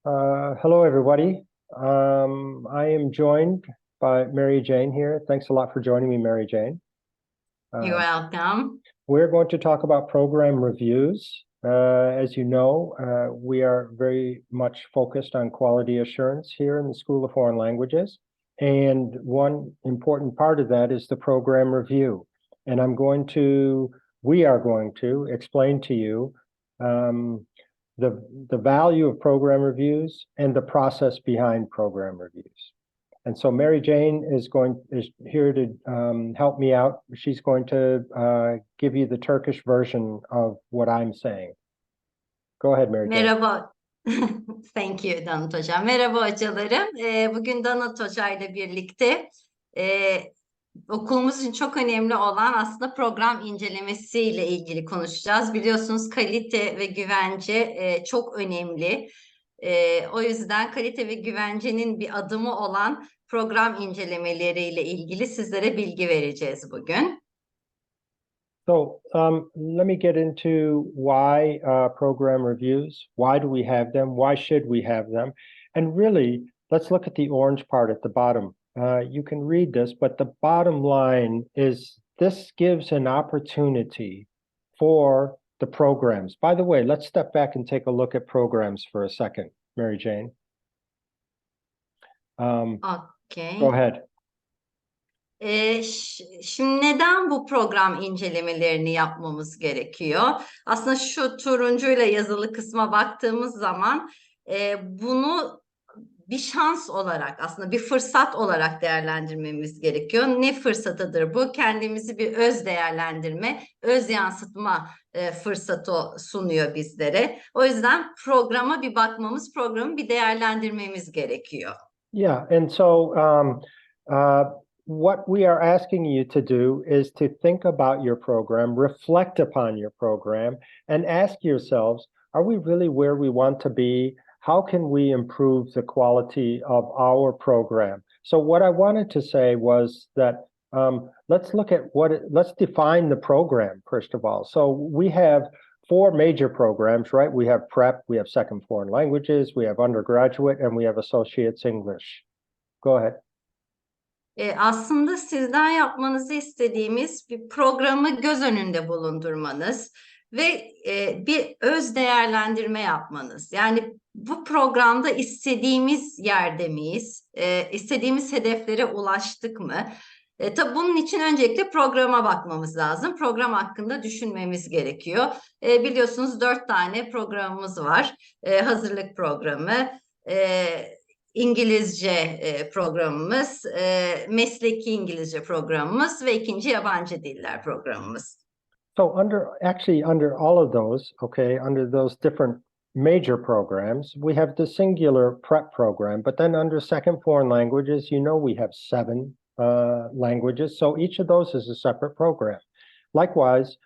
Hello, everybody. I am joined by Mary Jane here. Thanks a lot for joining me, Mary Jane. You're welcome. We're going to talk about program reviews. As you know, we are very much focused on quality assurance here in the School of Foreign Languages. And one important part of that is the program review. And we are going to explain to you the value of program reviews and the process behind program reviews. And so Mary Jane is here to help me out. She's going to give you the Turkish version of what I'm saying. Go ahead, Mary Jane. Merhaba. Thank you Danut Hocam. Merhaba hocalarım. Bugün Danut Hoca ile birlikte okulumuz için çok önemli olan aslında program incelemesi ile ilgili konuşacağız. Biliyorsunuz kalite ve güvence çok önemli. O yüzden kalite ve güvencenin bir adımı olan program incelemeleri ile ilgili sizlere bilgi vereceğiz bugün. So let me get into why program reviews. Why do we have them? Why should we have them? And really, let's look at the orange part at the bottom. You can read this, but the bottom line is this gives an opportunity for the programs. By the way, let's step back and take a look at programs for a second, Mary Jane. Okay. Go ahead. Şimdi neden bu program incelemelerini yapmamız gerekiyor? Aslında şu turuncuyla yazılı kısma baktığımız zaman bunu bir şans olarak aslında bir fırsat olarak değerlendirmemiz gerekiyor. Ne fırsatıdır bu? Kendimizi bir öz değerlendirme, öz yansıtma fırsatı sunuyor bizlere. O yüzden programa bir bakmamız, programı bir değerlendirmemiz gerekiyor. Yeah, and so what we are asking you to do is to think about your program, reflect upon your program, and ask yourselves, are we really where we want to be? How can we improve the quality of our program? So what I wanted to say was that let's look at let's define the program, first of all. So we have four major programs, right? We have prep, we have second foreign languages, we have undergraduate, and we have associates English. Go ahead. Aslında sizden yapmanızı istediğimiz bir programı göz önünde bulundurmanız ve bir öz değerlendirme yapmanız. Yani bu programda istediğimiz yerde miyiz? İstediğimiz hedeflere ulaştık mı? Tabii bunun için öncelikle programa bakmamız lazım. Program hakkında düşünmemiz gerekiyor. Biliyorsunuz 4 tane programımız var. Hazırlık programı, İngilizce programımız, mesleki İngilizce programımız ve ikinci yabancı diller programımız. So under all of those, okay, under those different major programs, we have the singular prep program, but then under second foreign languages, you know, we have 7 languages. So each of those is a separate program. Likewise,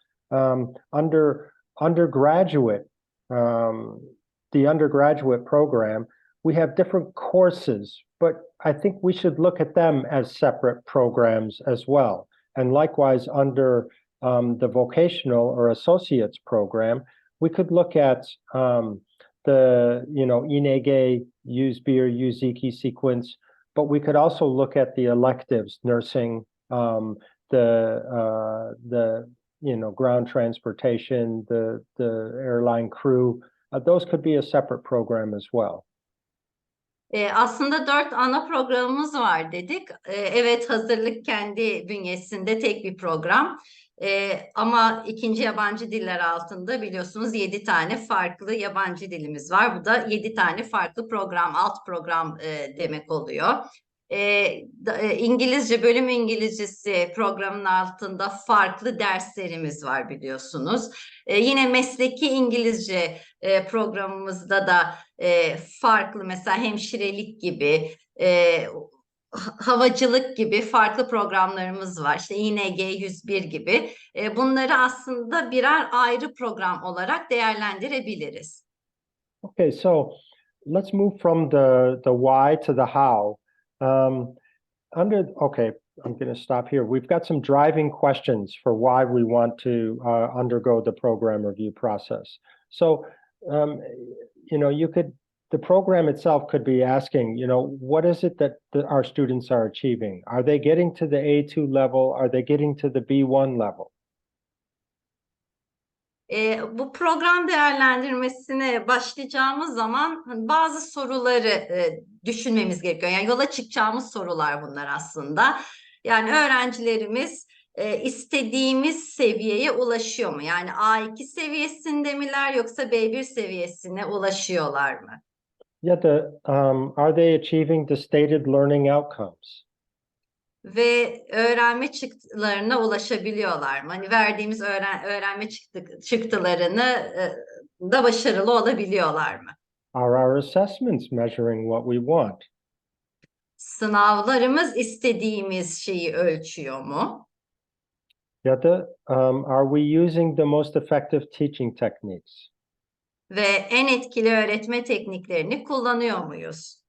under undergraduate, the undergraduate program, we have different courses, but I think we should look at them as separate programs as well. And likewise, under the vocational or associates program, we could look at the, INEGE, USBIR, UZIKI sequence, but we could also look at the electives, nursing, the ground transportation, the airline crew. Those could be a separate program as well. Aslında 4 ana programımız var dedik. Evet, hazırlık kendi bünyesinde tek bir program. Ama ikinci yabancı diller altında biliyorsunuz 7 tane farklı yabancı dilimiz var. Bu da 7 tane farklı program, alt program demek oluyor. İngilizce, bölüm İngilizcesi programın altında farklı derslerimiz var biliyorsunuz. Yine mesleki İngilizce programımızda da farklı, mesela hemşirelik gibi, havacılık gibi farklı programlarımız var. İşte ING 101 gibi. Bunları aslında birer ayrı program olarak değerlendirebiliriz. Okay, so let's move from the why to the how. Okay, I'm going to stop here. We've got some driving questions for why we want to undergo the program review process. So, you could the program itself could be asking, what is it that our students are achieving? Are they getting to the A2 level? Are they getting to the B1 level? Bu program değerlendirmesine başlayacağımız zaman bazı soruları düşünmemiz gerekiyor. Yani yola çıkacağımız sorular bunlar aslında. Yani öğrencilerimiz istediğimiz seviyeye ulaşıyor mu? Yani A2 seviyesinde miler yoksa B1 seviyesine ulaşıyorlar mı? Ya da are they achieving the stated learning outcomes? Ve öğrenme çıktılarına ulaşabiliyorlar mı? Hani verdiğimiz öğrenme çıktılarını da başarılı olabiliyorlar mı? Are our assessments measuring what we want? Sınavlarımız istediğimiz şeyi ölçüyor mu? Ya da are we using the most effective teaching techniques? Ve en etkili öğretme tekniklerini kullanıyor muyuz?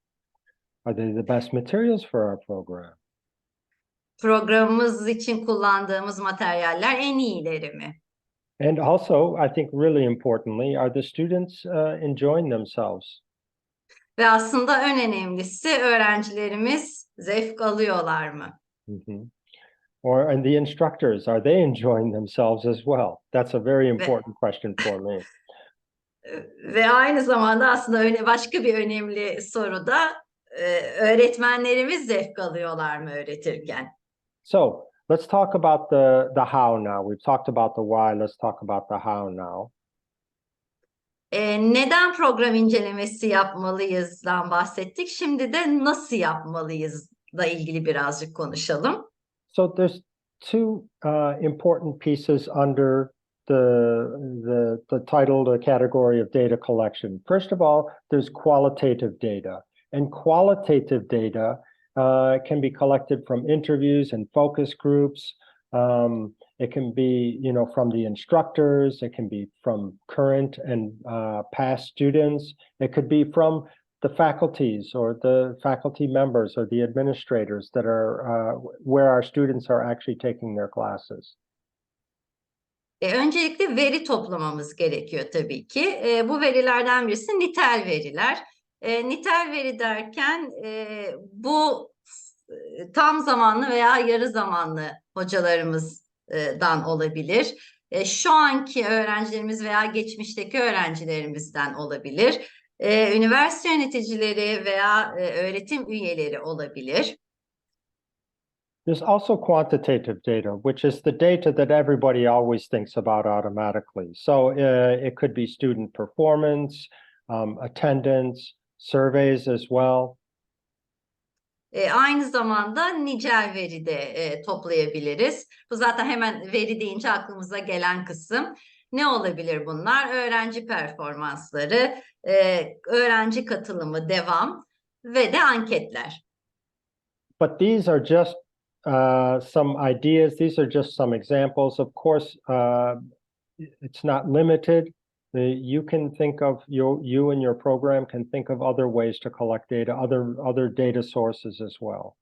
Are they the best materials for our program? Programımız için kullandığımız materyaller en iyileri mi? And also, I think really importantly, are the students enjoying themselves? Ve aslında en önemlisi öğrencilerimiz zevk alıyorlar mı? Mm-hmm. And the instructors, are they enjoying themselves as well? That's a very Ve, important question for me. ve aynı zamanda aslında başka bir önemli soru da öğretmenlerimiz zevk alıyorlar mı öğretirken? So let's talk about the how now. We've talked about the why. Let's talk about the how now. Neden program incelemesi yapmalıyızdan bahsettik. Şimdi de nasıl yapmalıyızla ilgili birazcık konuşalım. So there's two important pieces under the title, the category of data collection. First of all, there's qualitative data, and qualitative data can be collected from interviews and focus groups. It can be, from the instructors. It can be from current and past students. It could be from the faculties or the faculty members or the administrators that are where our students are actually taking their classes. Öncelikle veri toplamamız gerekiyor tabii ki. Bu verilerden birisi nitel veriler. Nitel veri derken bu tam zamanlı veya yarı zamanlı hocalarımızdan olabilir. Şu anki öğrencilerimiz veya geçmişteki öğrencilerimizden olabilir. Üniversite yöneticileri veya öğretim üyeleri olabilir. There's also quantitative data, which is the data that everybody always thinks about automatically. So it could be student performance, attendance, surveys as well. Aynı zamanda nicel veri de toplayabiliriz. Bu zaten hemen veri deyince aklımıza gelen kısım. Ne olabilir bunlar? Öğrenci performansları, öğrenci katılımı, devam ve de anketler. But these are just some ideas. These are just some examples. Of course, it's not limited. You can think of you and your program can think of other ways to collect data, other data sources as well.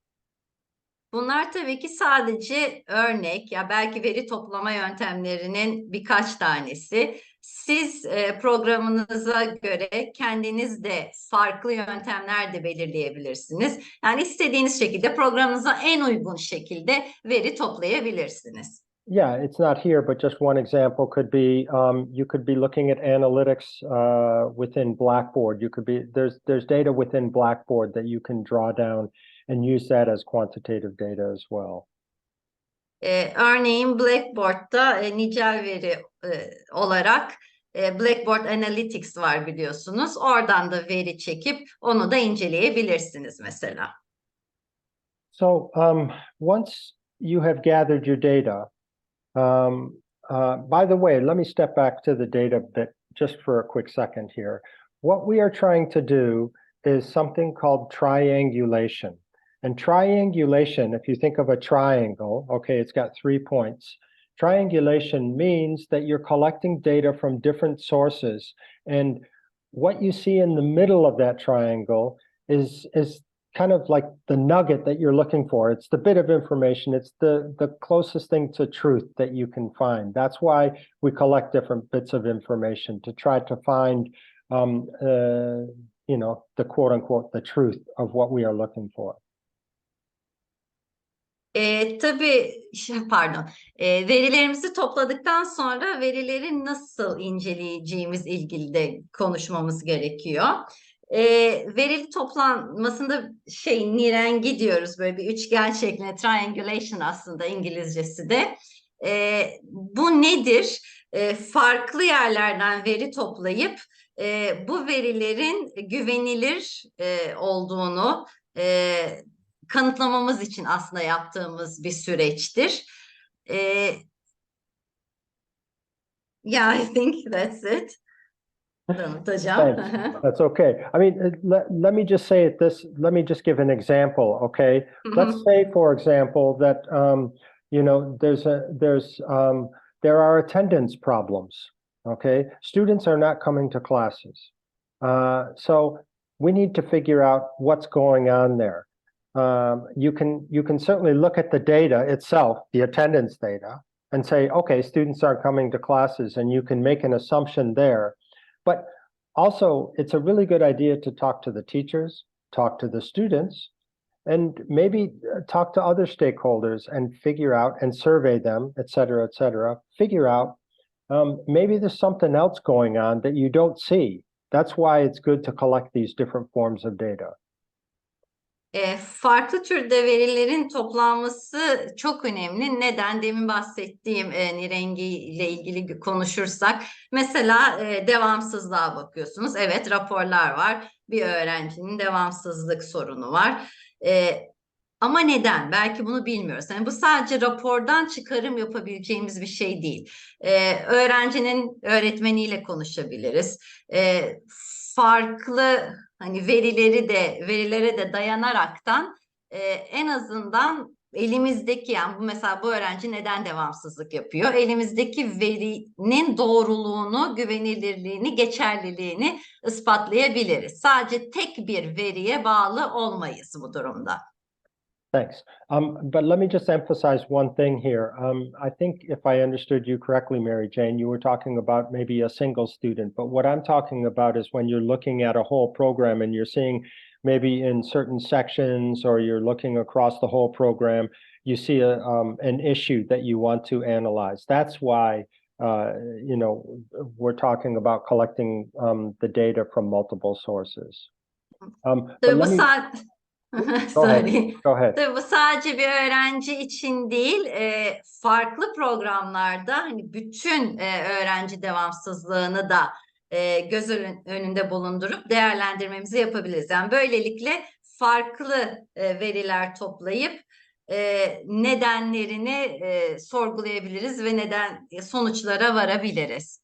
Bunlar tabii ki sadece örnek ya belki veri toplama yöntemlerinin birkaç tanesi. Siz programınıza göre kendiniz de farklı yöntemler de belirleyebilirsiniz. Yani istediğiniz şekilde programınıza en uygun şekilde veri toplayabilirsiniz. Yeah, it's not here, but just one example could be you could be looking at analytics within Blackboard. You could be there's data within Blackboard that you can draw down and use that as quantitative data as well. Örneğin Blackboard'da nicel veri olarak Blackboard Analytics var biliyorsunuz. Oradan da veri çekip onu da inceleyebilirsiniz mesela. So once you have gathered your data, by the way, let me step back to the data bit just for a quick second here. What we are trying to do is something called triangulation. And triangulation, if you think of a triangle, okay, it's got 3 points. Triangulation means that you're collecting data from different sources. And what you see in the middle of that triangle is kind of like the nugget that you're looking for. It's the bit of information. It's the closest thing to truth that you can find. That's why we collect different bits of information to try to find the quote unquote, the truth of what we are looking for. Tabii pardon, verilerimizi topladıktan sonra verileri nasıl inceleyeceğimiz ilgili de konuşmamız gerekiyor. Verili toplanmasında nirengi diyoruz, böyle bir üçgen şeklinde, triangulation aslında İngilizcesi de. Bu nedir? Farklı yerlerden veri toplayıp bu verilerin güvenilir olduğunu kanıtlamamız için aslında yaptığımız bir süreçtir. Yeah, I think that's it. Tanıtacağım. Thanks. That's okay. I mean, let me just say it this, let me just give an example, okay? Let's say, for example, that, there are attendance problems, okay? Students are not coming to classes. So we need to figure out what's going on there. You can certainly look at the data itself, the attendance data, and say, okay, students aren't coming to classes, and you can make an assumption there. But also, it's a really good idea to talk to the teachers, talk to the students, and maybe talk to other stakeholders and figure out and survey them, et cetera, figure out maybe there's something else going on that you don't see. That's why it's good to collect these different forms of data. Farklı türde verilerin toplanması çok önemli. Neden? Demin bahsettiğim rengiyle ilgili konuşursak, mesela devamsızlığa bakıyorsunuz. Evet, raporlar var. Bir öğrencinin devamsızlık sorunu var. Ama neden? Belki bunu bilmiyoruz. Yani bu sadece rapordan çıkarım yapabileceğimiz bir şey değil. Öğrencinin öğretmeniyle konuşabiliriz. Farklı verilere de dayanaraktan en azından elimizdeki, yani mesela bu öğrenci neden devamsızlık yapıyor? Elimizdeki verinin doğruluğunu, güvenilirliğini, geçerliliğini ispatlayabiliriz. Sadece tek bir veriye bağlı olmayız bu durumda. Thanks. But let me just emphasize one thing here. I think if I understood you correctly, Mary Jane, you were talking about maybe a single student, but what I'm talking about is when you're looking at a whole program and you're seeing maybe in certain sections, or you're looking across the whole program, you see an issue that you want to analyze. That's why, we're talking about collecting the data from multiple sources. But let me... Go ahead. Tabii bu sadece bir öğrenci için değil, farklı programlarda hani bütün öğrenci devamsızlığını da göz önünde bulundurup değerlendirmemizi yapabiliriz. Yani böylelikle farklı veriler toplayıp nedenlerini sorgulayabiliriz ve sonuçlara varabiliriz.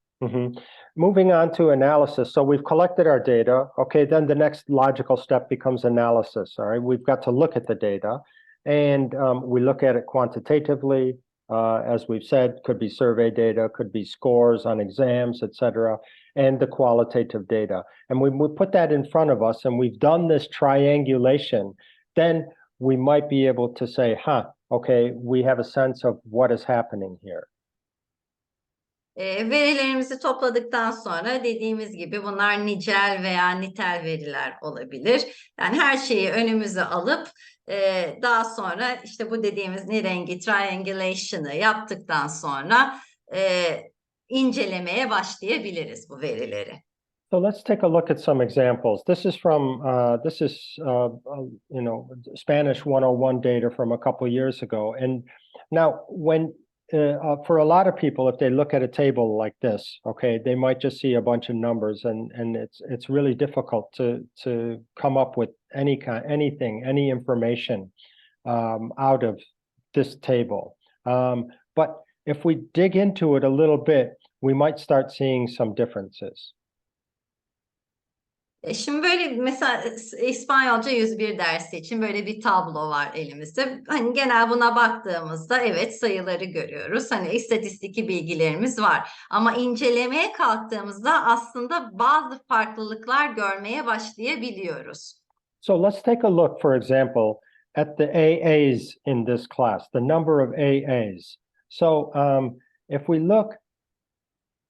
Moving on to analysis. So we've collected our data. Okay, then the next logical step becomes analysis. All right, we've got to look at the data, and we look at it quantitatively. As we've said, could be survey data, could be scores on exams, etc., and the qualitative data. And we put that in front of us, and we've done this triangulation. Then we might be able to say, okay, we have a sense of what is happening here. Verilerimizi topladıktan sonra dediğimiz gibi bunlar nicel veya nitel veriler olabilir. Yani her şeyi önümüze alıp daha sonra işte bu dediğimiz nirengi, triangulation'ı yaptıktan sonra incelemeye başlayabiliriz bu verileri. So let's take a look at some examples. This is from Spanish 101 data from a couple years ago. And now for a lot of people, if they look at a table like this, okay, they might just see a bunch of numbers, and it's really difficult to come up with any information out of this table. But if we dig into it a little bit, we might start seeing some differences. Şimdi böyle mesela İspanyolca 101 dersi için böyle bir tablo var elimizde. Hani genel buna baktığımızda evet sayıları görüyoruz. Hani istatistiki bilgilerimiz var. Ama incelemeye kalktığımızda aslında bazı farklılıklar görmeye başlayabiliyoruz. So let's take a look, for example, at the AAs in this class, the number of AAs. So if we look,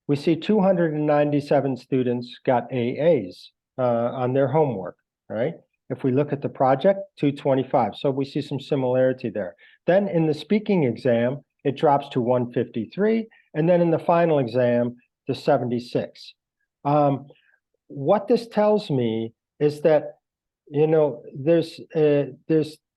we see 297 students got AAs. on their homework, right? If we look at the project, 225. So we see some similarity there. Then in the speaking exam, it drops to 153. And then in the final exam, to 76. What this tells me is that, you know, there's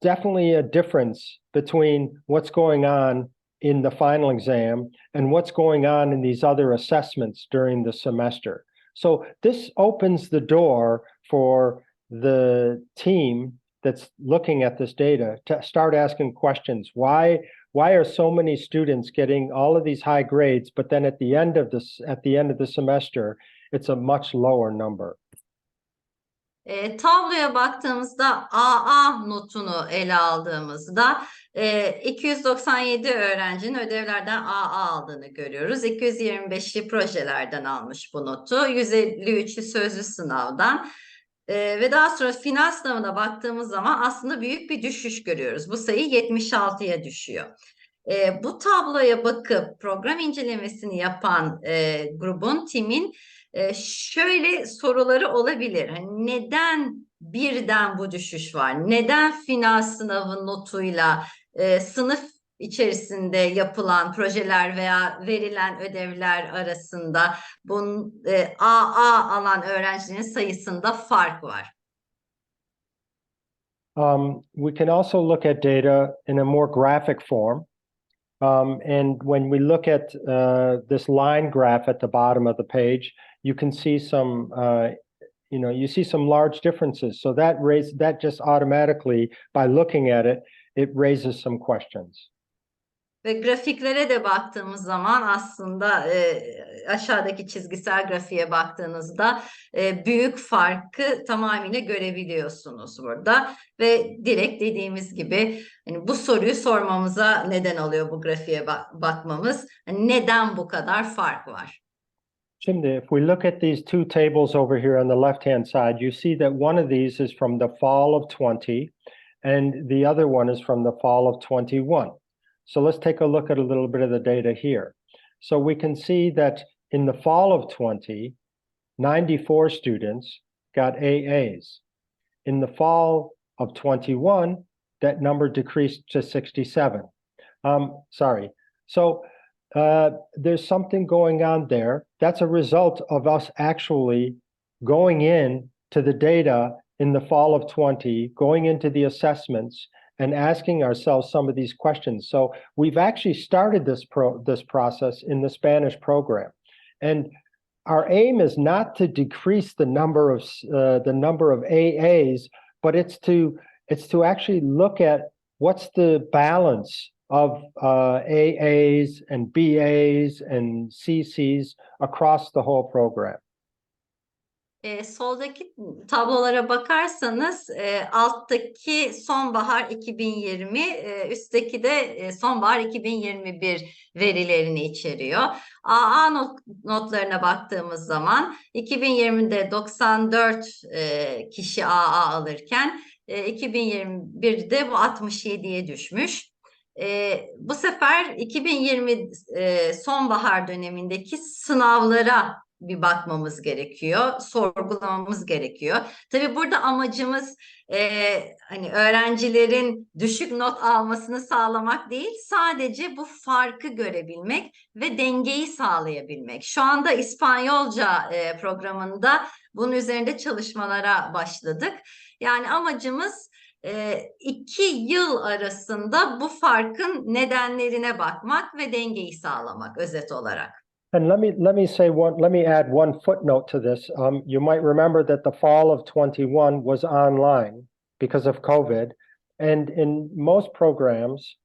definitely a difference between what's going on in the final exam and what's going on in these other assessments during the semester. So this opens the door for the team that's looking at this data to start asking questions. Why are so many students getting all of these high grades, but then at the end of the semester, it's a much lower number? Tabloya baktığımızda AA notunu ele aldığımızda 297 öğrencinin ödevlerden AA aldığını görüyoruz. 225'i projelerden almış bu notu, 153'ü sözlü sınavdan. Ve daha sonra final sınavına baktığımız zaman aslında büyük bir düşüş görüyoruz. Bu sayı 76'ya düşüyor. Bu tabloya bakıp program incelemesini yapan timin şöyle soruları olabilir. Hani neden birden bu düşüş var? Neden final sınavı notuyla sınıf içerisinde yapılan projeler veya verilen ödevler arasında AA alan öğrencilerin sayısında fark var? We can also look at data in a more graphic form. And when we look at this line graph at the bottom of the page, you can see some, you see some large differences. So that just automatically, by looking at it, it raises some questions. Ve grafiklere de baktığımız zaman aslında aşağıdaki çizgisel grafiğe baktığınızda büyük farkı tamamıyla görebiliyorsunuz burada. Ve direkt dediğimiz gibi hani bu soruyu sormamıza neden oluyor bu grafiğe bakmamız. Hani neden bu kadar fark var? Şimdi, if we look at these two tables over here on the left-hand side, you see that one of these is from the fall of 20, and the other one is from the fall of 21. So let's take a look at a little bit of the data here. So we can see that in the fall of 20, 94 students got AAs. In the fall of 21, that number decreased to 67. So there's something going on there. That's a result of us actually going in to the data in the fall of 20, going into the assessments and asking ourselves some of these questions. So we've actually started this process in the Spanish program. And our aim is not to decrease the number of AAs, but it's to actually look at what's the balance of AAs and BAs and CCs across the whole program. Soldaki tablolara bakarsanız alttaki sonbahar 2020, üstteki de sonbahar 2021 verilerini içeriyor. AA notlarına baktığımız zaman 2020'de 94 kişi AA alırken 2021'de bu 67'ye düşmüş. Bu sefer 2020 sonbahar dönemindeki sınavlara bir bakmamız gerekiyor, sorgulamamız gerekiyor. Tabii burada amacımız hani öğrencilerin düşük not almasını sağlamak değil, sadece bu farkı görebilmek ve dengeyi sağlayabilmek. Şu anda İspanyolca programında bunun üzerinde çalışmalara başladık. Yani amacımız 2 yıl arasında bu farkın nedenlerine bakmak ve dengeyi sağlamak özet olarak. And let me add one footnote to this. You might remember that the fall of 21 was online because of COVID, and in most programs,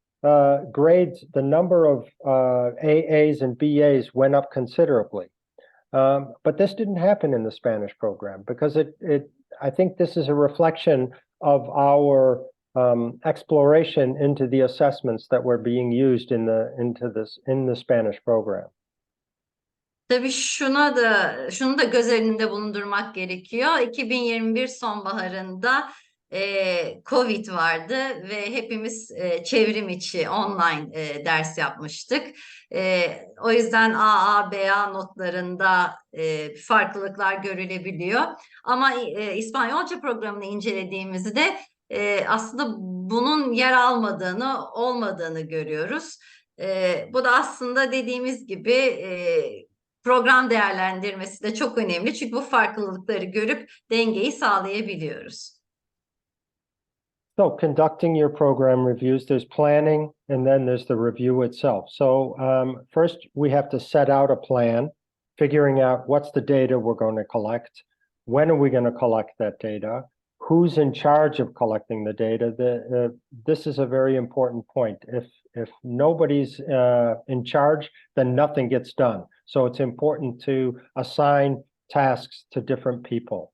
grades, the number of AAs and BAs went up considerably. But this didn't happen in the Spanish program because I think this is a reflection of our exploration into the assessments that were being used in the Spanish program. Tabii şunu da göz önünde bulundurmak gerekiyor. 2021 sonbaharında Covid vardı ve hepimiz çevrim içi online ders yapmıştık. O yüzden AA, BA notlarında farklılıklar görülebiliyor. Ama İspanyolca programını incelediğimizde aslında bunun yer almadığını, olmadığını görüyoruz. Bu da aslında dediğimiz gibi program değerlendirmesi de çok önemli. Çünkü bu farklılıkları görüp dengeyi sağlayabiliyoruz. So conducting your program reviews, there's planning and then there's the review itself. So first we have to set out a plan, figuring out what's the data we're going to collect, when are we going to collect that data, who's in charge of collecting the data. This is a very important point. If nobody's in charge, then nothing gets done. So it's important to assign tasks to different people.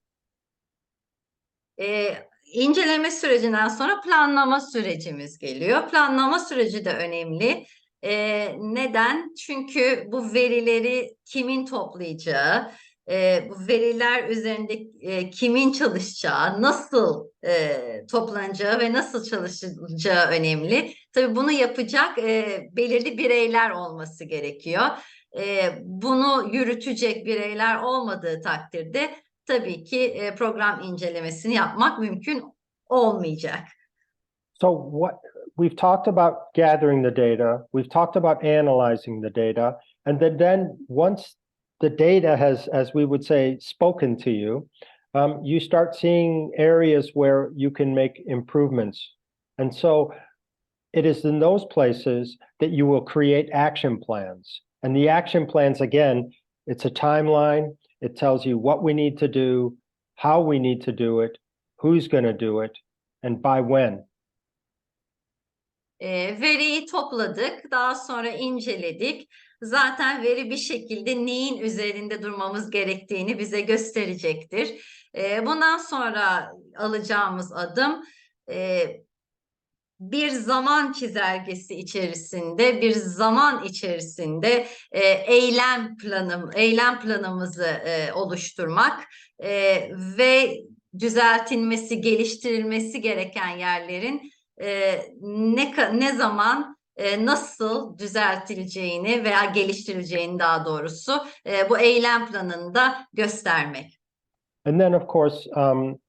İnceleme sürecinden sonra planlama sürecimiz geliyor. Planlama süreci de önemli. Neden? Çünkü bu verileri kimin toplayacağı, bu veriler üzerinde kimin çalışacağı, nasıl toplanacağı ve nasıl çalışılacağı önemli. Tabii bunu yapacak belirli bireyler olması gerekiyor. Bunu yürütecek bireyler olmadığı takdirde tabii ki program incelemesini yapmak mümkün olmayacak. So we've talked about gathering the data, we've talked about analyzing the data, and then once the data has, as we would say, spoken to you, you start seeing areas where you can make improvements. And so it is in those places that you will create action plans. And the action plans, again, it's a timeline. It tells you what we need to do, how we need to do it, who's going to do it, and by when. Veriyi topladık, daha sonra inceledik. Zaten veri bir şekilde neyin üzerinde durmamız gerektiğini bize gösterecektir. Bundan sonra alacağımız adım bir zaman çizelgesi içerisinde, bir zaman içerisinde eylem planımızı oluşturmak ve düzeltilmesi, geliştirilmesi gereken yerlerin ne zaman nasıl düzeltileceğini veya geliştirileceğini daha doğrusu bu eylem planında göstermek. And then, of course,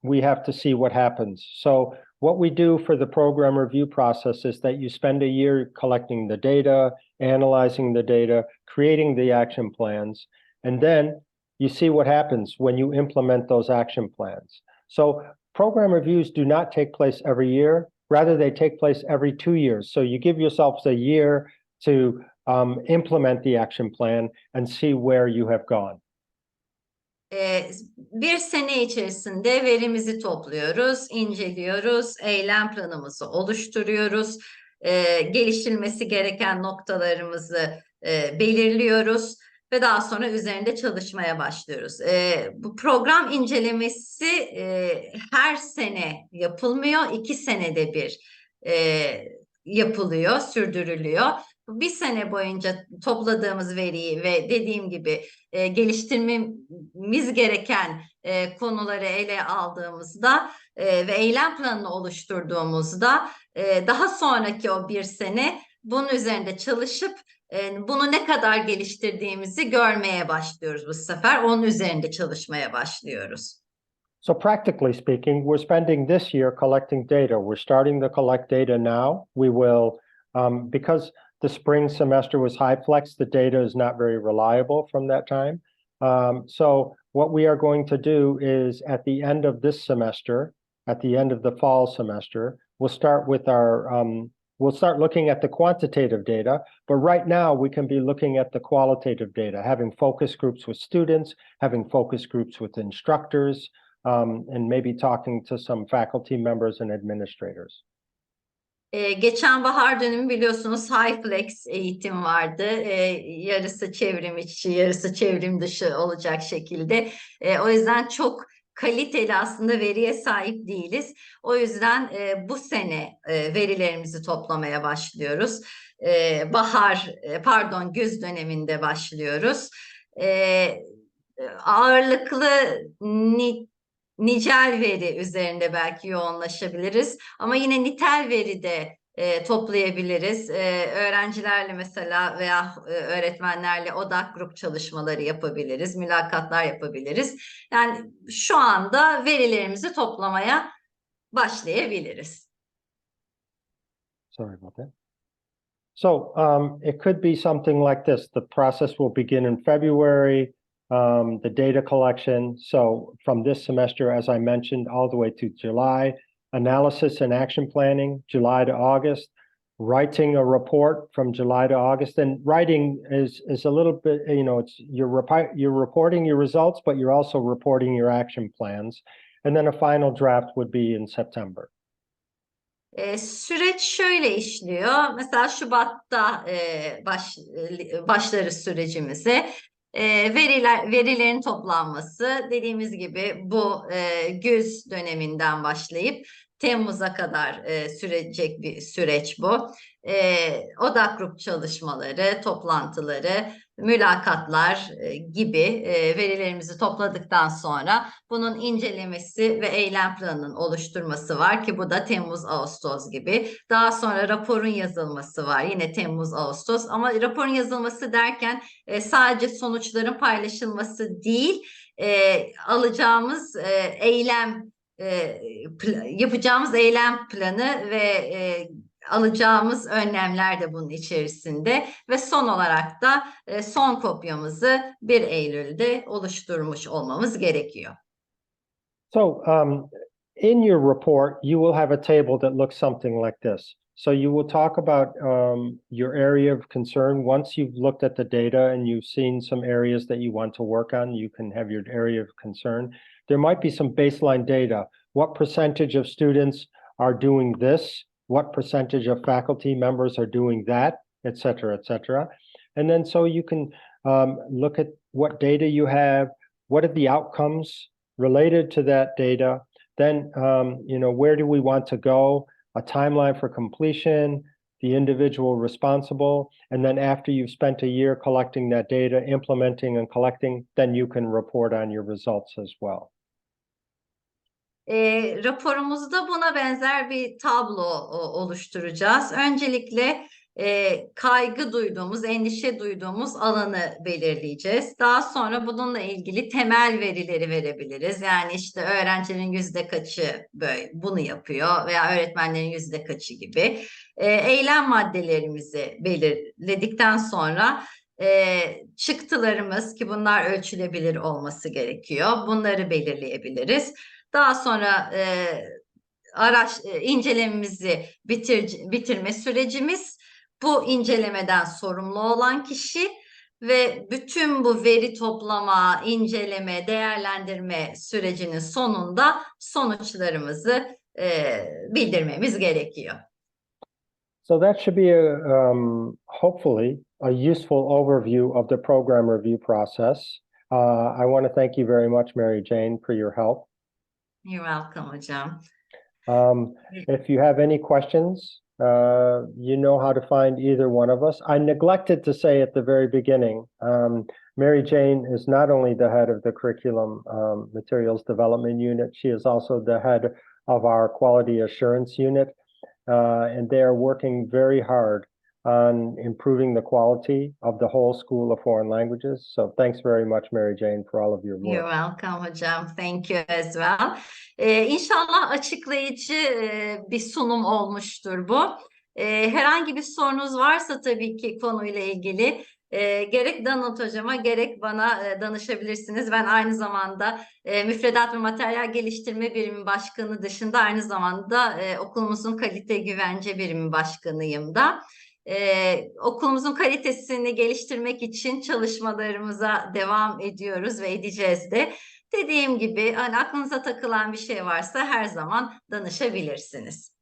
we have to see what happens. So what we do for the program review process is that you spend a year collecting the data, analyzing the data, creating the action plans, and then you see what happens when you implement those action plans. So program reviews do not take place every year. Rather, they take place every 2 years. So you give yourselves a year to implement the action plan and see where you have gone. Bir sene içerisinde verimizi topluyoruz, inceliyoruz, eylem planımızı oluşturuyoruz, geliştirilmesi gereken noktalarımızı belirliyoruz ve daha sonra üzerinde çalışmaya başlıyoruz. Bu program incelemesi her sene yapılmıyor, 2 senede bir yapılıyor, sürdürülüyor. Bir sene boyunca topladığımız veriyi ve dediğim gibi geliştirmemiz gereken konuları ele aldığımızda ve eylem planını oluşturduğumuzda daha sonraki o bir sene bunun üzerinde çalışıp bunu ne kadar geliştirdiğimizi görmeye başlıyoruz bu sefer. Onun üzerinde çalışmaya başlıyoruz. So practically speaking, we're spending this year collecting data. We're starting to collect data now. We will, because the spring semester was high flex, the data is not very reliable from that time. So what we are going to do is at the end of this semester, at the end of the fall semester, we'll start with we'll start looking at the quantitative data, but right now we can be looking at the qualitative data, having focus groups with students, having focus groups with instructors, and maybe talking to some faculty members and administrators. Geçen bahar dönemi biliyorsunuz high flex eğitim vardı. Yarısı çevrim içi, yarısı çevrim dışı olacak şekilde. O yüzden çok kaliteli aslında veriye sahip değiliz. O yüzden bu sene verilerimizi toplamaya başlıyoruz. Güz döneminde başlıyoruz. Ağırlıklı nicel veri üzerinde belki yoğunlaşabiliriz. Ama yine nitel veri de toplayabiliriz. Öğrencilerle mesela veya öğretmenlerle odak grup çalışmaları yapabiliriz, mülakatlar yapabiliriz. Yani şu anda verilerimizi toplamaya başlayabiliriz. Sorry about that. So it could be something like this. The process will begin in February, the data collection. So from this semester, as I mentioned, all the way to July, analysis and action planning, July to August, writing a report from July to August. And writing is a little bit, it's you're reporting your results, but you're also reporting your action plans. And then a final draft would be in September. Süreç şöyle işliyor. Mesela Şubat'ta başlarız sürecimize. Verilerin toplanması dediğimiz gibi bu güz döneminden başlayıp Temmuz'a kadar sürecek bir süreç bu. Odak grup çalışmaları, toplantıları, mülakatlar gibi verilerimizi topladıktan sonra bunun incelemesi ve eylem planının oluşturması var ki bu da Temmuz-Ağustos gibi. Daha sonra raporun yazılması var yine Temmuz-Ağustos ama raporun yazılması derken sadece sonuçların paylaşılması değil, alacağımız yapacağımız eylem planı ve alacağımız önlemler de bunun içerisinde ve son olarak da son kopyamızı 1 Eylül'de oluşturmuş olmamız gerekiyor. So in your report, you will have a table that looks something like this. So you will talk about your area of concern. Once you've looked at the data and you've seen some areas that you want to work on, you can have your area of concern. There might be some baseline data. What percentage of students are doing this? What percentage of faculty members are doing that, et cetera, et cetera. And then so you can look at what data you have, what are the outcomes related to that data, then where do we want to go, a timeline for completion, the individual responsible, and then after you've spent a year collecting that data, implementing and collecting, then you can report on your results as well. Raporumuzda buna benzer bir tablo oluşturacağız. Öncelikle kaygı duyduğumuz, endişe duyduğumuz alanı belirleyeceğiz. Daha sonra bununla ilgili temel verileri verebiliriz. Yani işte öğrencilerin yüzde kaçı bunu yapıyor veya öğretmenlerin yüzde kaçı gibi. Eylem maddelerimizi belirledikten sonra çıktılarımız ki bunlar ölçülebilir olması gerekiyor. Bunları belirleyebiliriz. Daha sonra incelememizi bitirme sürecimiz, bu incelemeden sorumlu olan kişi ve bütün bu veri toplama, inceleme, değerlendirme sürecinin sonunda sonuçlarımızı bildirmemiz gerekiyor. So that should be hopefully a useful overview of the program review process. I want to thank you very much, Mary Jane, for your help. You're welcome, hocam. If you have any questions, you know how to find either one of us. I neglected to say at the very beginning, Mary Jane is not only the head of the Curriculum Materials Development Unit, she is also the head of our Quality Assurance Unit, and they are working very hard on improving the quality of the whole School of Foreign Languages. So thanks very much, Mary Jane, for all of your work. You're welcome, hocam. Thank you as well. İnşallah açıklayıcı bir sunum olmuştur bu. Herhangi bir sorunuz varsa tabii ki konuyla ilgili gerek Danut hocama gerek bana danışabilirsiniz. Ben aynı zamanda müfredat ve materyal geliştirme birimi başkanı dışında aynı zamanda okulumuzun kalite güvence birimi başkanıyım da. Okulumuzun kalitesini geliştirmek için çalışmalarımıza devam ediyoruz ve edeceğiz de. Dediğim gibi hani aklınıza takılan bir şey varsa her zaman danışabilirsiniz.